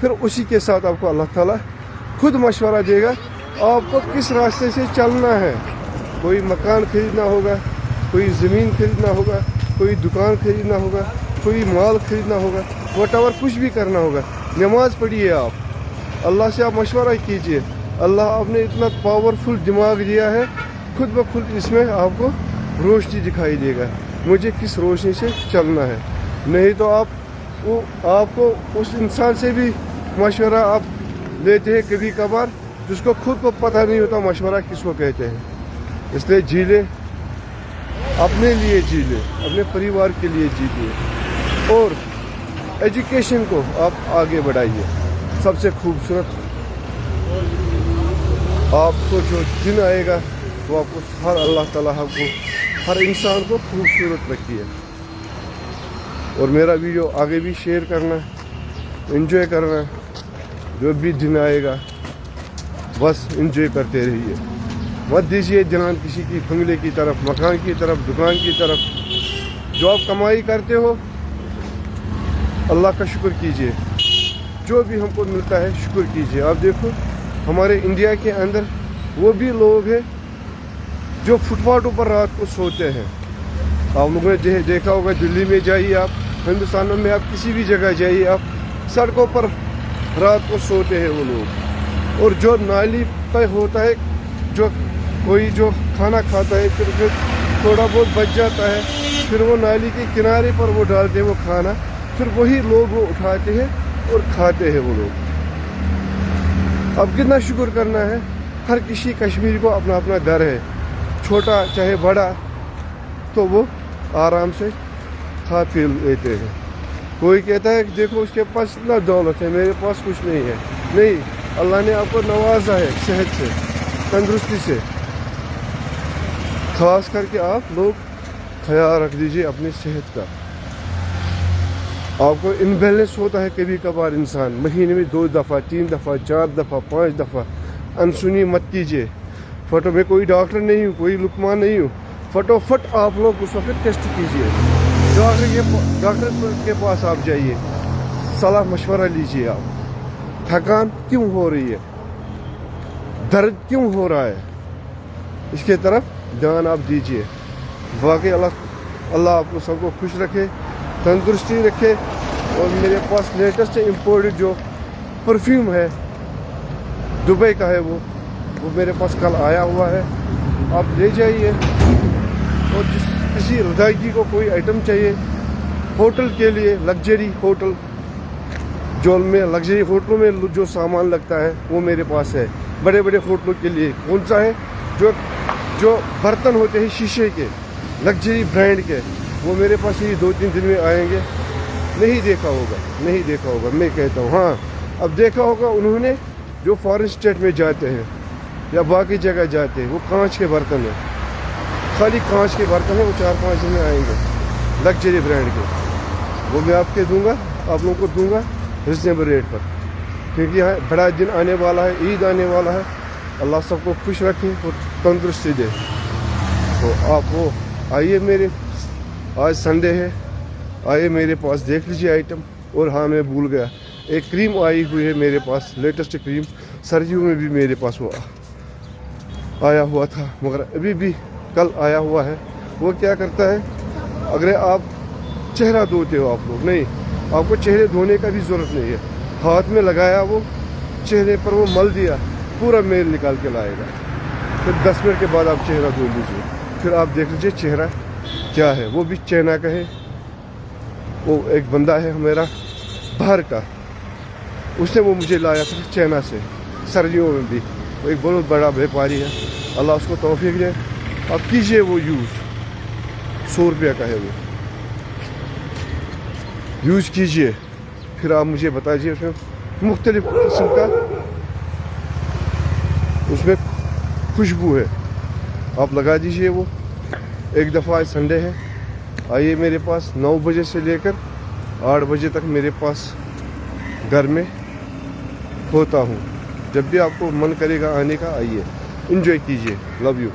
پھر اسی کے ساتھ آپ کو اللہ تعالیٰ خود مشورہ دے گا آپ کو کس راستے سے چلنا ہے. کوئی مکان خریدنا ہوگا, کوئی زمین خریدنا ہوگا, کوئی دکان خریدنا ہوگا, کوئی مال خریدنا ہوگا, واٹ ایور کچھ بھی کرنا ہوگا. نماز پڑھیے آپ, اللہ سے آپ مشورہ کیجئے. اللہ آپ نے اتنا پاورفل دماغ دیا ہے, خود بخود اس میں آپ کو روشنی دکھائی دے گا مجھے کس روشنی سے چلنا ہے. نہیں تو آپ کو اس انسان سے بھی مشورہ آپ لیتے ہیں کبھی کبھار جس کو خود کو پتہ نہیں ہوتا مشورہ کس کو کہتے ہیں. اس لیے جی لے, اپنے لیے جی لے, اپنے پریوار کے لیے جی لے, اور ایجوکیشن کو آپ آگے بڑھائیے. سب سے خوبصورت آپ کو جو دن آئے گا وہ آپ کو ہر اللہ تعالیٰ آپ کو ہر انسان کو خوبصورت رکھی ہے. اور میرا ویڈیو آگے بھی شیئر کرنا, انجوائے کرنا. جو بھی دن آئے گا بس انجوائے کرتے رہیے, مت دیجیے دھیان کسی کی بنگلے کی طرف, مکان کی طرف, دکان کی طرف. جو آپ کمائی کرتے ہو اللہ کا شکر کیجیے, جو بھی ہم کو ملتا ہے شکر کیجیے. آپ دیکھو ہمارے انڈیا کے اندر وہ بھی لوگ ہیں جو فٹ پاتھوں پر رات کو سوتے ہیں. آپ لوگوں نے دیکھا ہوگا, دلی میں جائیے آپ, ہندوستان میں آپ کسی بھی جگہ جائیے, آپ سڑکوں پر رات کو سوتے ہیں وہ لوگ. اور جو نالی پہ ہوتا ہے, جو کھانا کھاتا ہے, پھر تھوڑا بہت بچ جاتا ہے, پھر وہ نالی کے کنارے پر وہ ڈالتے ہیں وہ کھانا, پھر وہی لوگ وہ اٹھاتے ہیں اور کھاتے ہیں وہ لوگ. اب کتنا شکر کرنا ہے. ہر کسی کشمیری کو اپنا اپنا گھر ہے, چھوٹا چاہے بڑا, تو وہ آرام سے کھا پی لیتے ہیں. کوئی کہتا ہے کہ دیکھو اس کے پاس اتنا دولت ہے, میرے پاس کچھ نہیں ہے. نہیں, اللہ نے آپ کو نوازا ہے صحت سے, تندرستی سے. خاص کر کے آپ لوگ خیال رکھ دیجئے اپنی صحت کا. آپ کو انبیلنس ہوتا ہے کبھی کبھار انسان, مہینے میں 2 دفعہ 3 دفعہ 4 دفعہ 5 دفعہ. انسنی مت کیجیے. فٹو میں کوئی ڈاکٹر نہیں ہوں, کوئی لکمان نہیں ہوں. فٹافٹ آپ لوگ اس وقت ٹیسٹ کیجیے, ڈاکٹر کے پاس آپ جائیے, صلاح مشورہ لیجیے. آپ تھکان کیوں ہو رہی ہے, درد کیوں ہو رہا ہے, اس کے طرف دھیان آپ دیجیے. باقی اللہ آپ کو سب کو خوش رکھے, تندرستی رکھے. اور میرے پاس لیٹسٹ امپورٹڈ جو پرفیوم ہے دبئی کا ہے, وہ میرے پاس کل آیا ہوا ہے, آپ لے جائیے. اور کسی ادائیگی کو کوئی آئٹم چاہیے ہوٹل کے لیے, لگژری ہوٹل, جو میں لگژری ہوٹلوں میں جو سامان لگتا ہے وہ میرے پاس ہے. بڑے بڑے ہوٹلوں کے لیے کون سا ہے, جو برتن ہوتے ہیں شیشے کے, لگژری برانڈ کے, وہ میرے پاس یہ 2-3 دن میں آئیں گے. نہیں دیکھا ہوگا میں کہتا ہوں. ہاں اب دیکھا ہوگا انہوں نے جو فارن اسٹیٹ میں جاتے ہیں یا باقی جگہ جاتے ہیں, وہ کانچ کے برتن ہیں, خالی کانچ کے برتن ہیں, وہ 4-5 دن میں آئیں گے لگژری برانڈ کے. وہ میں آپ کے دوں گا, آپ لوگوں کو دوں گا ریزنیبل ریٹ پر, کیونکہ یہاں بڑا دن آنے والا ہے, عید آنے والا ہے. اللہ سب کو خوش رکھے اور تندرستی دے. تو آپ وہ آئیے, میرے آج سنڈے ہے, آئیے میرے پاس دیکھ لیجیے آئٹم. اور ہاں میں بھول گیا, ایک کریم آئی ہوئی ہے میرے پاس, لیٹسٹ کریم, سردیوں میں بھی میرے پاس وہ آیا ہوا تھا, مگر ابھی بھی کل آیا ہوا ہے. وہ کیا کرتا ہے, اگر آپ چہرہ دھوتے ہو آپ لوگ, نہیں, آپ کو چہرے دھونے کا بھی ضرورت نہیں ہے. ہاتھ میں لگایا, وہ چہرے پر وہ مل دیا, پورا میل نکال کے لائے گا. پھر 10 منٹ کے بعد آپ چہرہ دھو لیجیے, پھر آپ دیکھ لیجیے چہرہ کیا ہے. وہ بھی چائنا کا ہے. وہ ایک بندہ ہے میرا باہر کا, اس نے وہ مجھے لایا تھا چائنا سے, سردیوں میں بھی. وہ ایک بہت بڑا بیپاری ہے, اللہ اس کو توفیق دے. آپ کیجئے وہ یوز, 100 روپیہ کا ہے, وہ یوز کیجئے. پھر آپ مجھے بتائیے, اس میں مختلف قسم کا اس میں خوشبو ہے, آپ لگا دیجئے. وہ ایک دفعہ آج سنڈے ہے, آئیے میرے پاس 9 بجے سے لے کر 8 بجے تک میرے پاس گھر میں ہوتا ہوں. جب بھی آپ کو من کرے گا آنے کا, آئیے, انجوائے کیجئے. Love you.